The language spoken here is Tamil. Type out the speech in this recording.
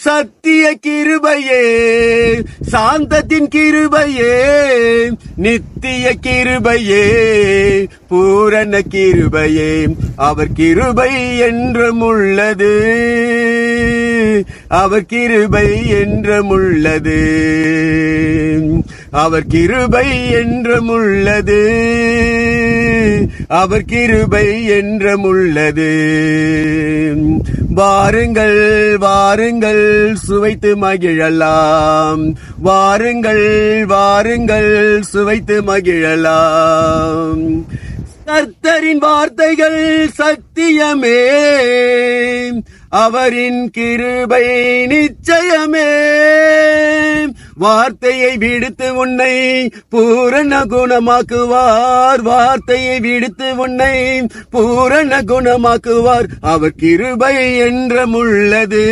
சத்திய கிருபையே, சாந்தத்தின் கிருபையே, நித்திய கிருபையே, பூரண கிருபையே, அவர் கிருபை என்றும் உள்ளது, அவர் கிருபை என்றும் உள்ளது, அவர் கிருபை என்றும் உள்ளது, அவர் கிருபை என்றும் உள்ளது. வாருங்கள் வாருங்கள் சுவைத்து மகிழலாம், வாருங்கள் வாருங்கள் சுவைத்து மகிழலாம். கர்த்தரின் வார்த்தைகள் சத்தியமே, அவரின் கிருபை நிச்சயமே. வார்த்தையை விடுத்து உன்னை பூரண குணமாக்குவார், வார்த்தையை விடுத்து உன்னை பூரண குணமாக்குவார், அவர் கிருபை என்றும் உள்ளது.